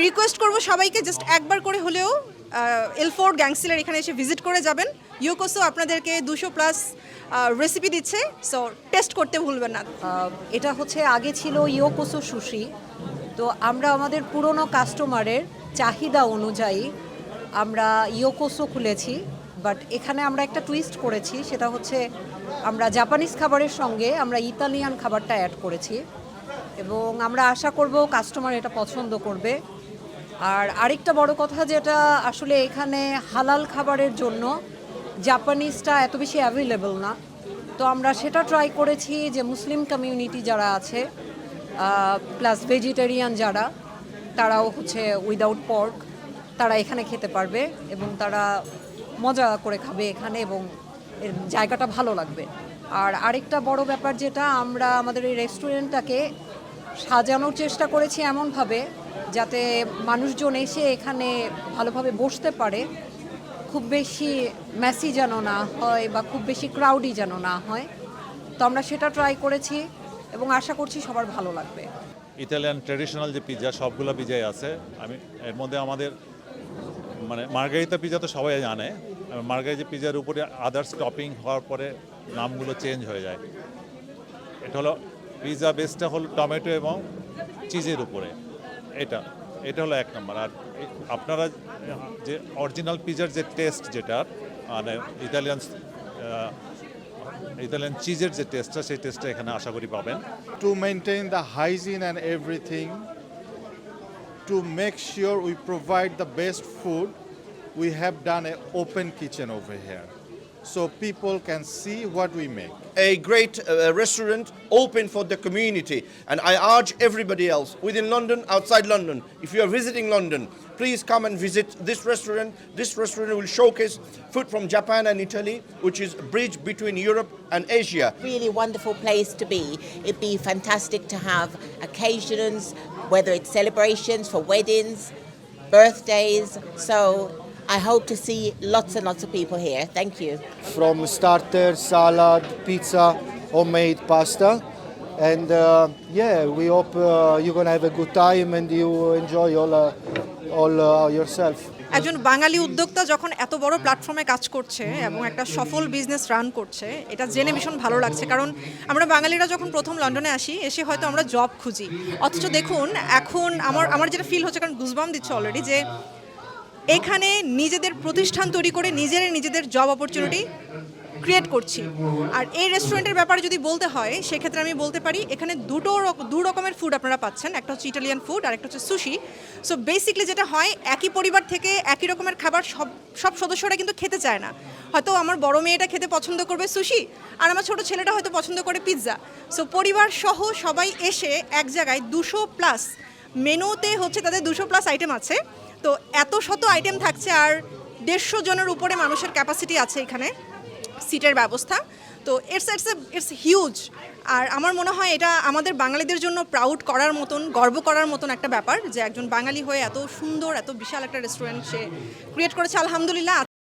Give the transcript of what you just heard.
Request করব সবাইকে just একবার করে হলেও এল4 গ্যাংস্টিলের এখানে এসে ভিজিট করে যাবেন। ইয়োকোসো আপনাদেরকে 200+ রেসিপি দিচ্ছে, সো টেস্ট করতে ভুলবেন না। এটা হচ্ছে আগে ছিল ইয়োকোসো সুশি। তো আমরা আমাদের পুরনো কাস্টমারের চাহিদা অনুযায়ী আমরা ইয়োকোসো খুলেছি, বাট এখানে আমরা একটা টুইস্ট করেছি, সেটা হচ্ছে আমরা জাপানিজ খাবারের সঙ্গে আমরা ইতালিয়ান খাবারটা অ্যাড করেছি এবং আমরা আশা করব কাস্টমার এটা পছন্দ করবে। আর আরেকটা বড় কথা, যেটা আসলে এখানে হালাল খাবারের জন্য জাপানিজটা এত বেশি অ্যাভেলেবল না, তো আমরা সেটা ট্রাই করেছি যে মুসলিম কমিউনিটি যারা আছে প্লাস ভেজিটেরিয়ান যারা, তারাও হচ্ছে উইদাউট পর্ক তারা এখানে খেতে পারবে এবং তারা মজা করে খাবে এখানে এবং এর জায়গাটা ভালো লাগবে। আর আরেকটা বড় ব্যাপার, যেটা আমরা আমাদের এই রেস্টুরেন্টটাকে সাজানোর চেষ্টা করেছি এমনভাবে যাতে মানুষজন এসে এখানে ভালোভাবে বসতে পারে, খুব বেশি ম্যাসি যেন না হয় বা খুব বেশি ক্রাউডি যেন না হয়। তো আমরা সেটা ট্রাই করেছি এবং আশা করছি সবার ভালো লাগবে। ইতালিয়ান ট্র্যাডিশনাল যে পিৎজা, সবগুলো পিৎজাই আছে। এর মধ্যে আমাদের মানে মার্গারিতা পিৎজা তো সবাই জানে, মার্গারিতা পিৎজার উপরে আদার্স টপিং হওয়ার পরে নামগুলো চেঞ্জ হয়ে যায়। এটা হলো পিৎজা বেসটা হলো টমেটো এবং চিজের উপরে, এটা হলো এক নম্বর। আর আপনারা যে অরিজিনাল পিৎজার যে টেস্ট, যেটা মানে ইতালিয়ান চিজের যে টেস্টটা, সেই টেস্টটা এখানে আশা করি পাবেন। To maintain the hygiene and everything, to make sure we provide the best food, we have done an open kitchen over here, so people can see what we make. A great restaurant open for the community, and I urge everybody else within London, outside London, if you are visiting London, please come and visit this restaurant. This restaurant will showcase food from Japan and Italy, which is a bridge between Europe and Asia. Really wonderful place to be. It'd be fantastic to have occasions, whether it's celebrations for weddings, birthdays. So I hope to see lots and lots of people here. Thank you. From starter, salad, pizza, homemade pasta. And we hope you're going to have a good time and you enjoy all yourself. একজন বাঙালি উদ্যোক্তা যখন এত বড় প্ল্যাটফর্মে কাজ করছে এবং একটা সফল বিজনেস রান করছে, এটা জেনে ভীষণ ভালো লাগছে। কারণ আমরা বাঙালিরা যখন প্রথম লন্ডনে আসি, এসে হয়তো আমরা জব খুঁজি, অথচ দেখুন এখন আমার যেটা ফিল হচ্ছে, কারণ গুজবাম দিচ্ছে অলরেডি, যে এখানে নিজেদের প্রতিষ্ঠান তৈরি করে নিজেদের জব অপরচুনিটি ক্রিয়েট করছি। আর এই রেস্টুরেন্টের ব্যাপারে যদি বলতে হয়, সেক্ষেত্রে আমি বলতে পারি এখানে দু রকমের ফুড আপনারা পাচ্ছেন, একটা হচ্ছে ইটালিয়ান ফুড আর একটা হচ্ছে সুশি। সো বেসিকলি যেটা হয়, একই পরিবার থেকে একই রকমের খাবার সব সদস্যরা কিন্তু খেতে চায় না। হয়তো আমার বড় মেয়েটা খেতে পছন্দ করবে সুশি, আর আমার ছোটো ছেলেটা হয়তো পছন্দ করে পিৎজা। সো পরিবার সহ সবাই এসে এক জায়গায় 200+ মেনুতে হচ্ছে তাদের 200+ আইটেম আছে। তো এত শত আইটেম থাকছে, আর 150 জনের উপরে মানুষের ক্যাপাসিটি আছে এখানে, সিটের ব্যবস্থা। তো ইটস হিউজ। আর আমার মনে হয় এটা আমাদের বাঙালিদের জন্য প্রাউড করার মতন, গর্ব করার মতন একটা ব্যাপার, যে একজন বাঙালি হয়ে এত সুন্দর, এত বিশাল একটা রেস্টুরেন্ট সে ক্রিয়েট করেছে। আলহামদুলিল্লাহ।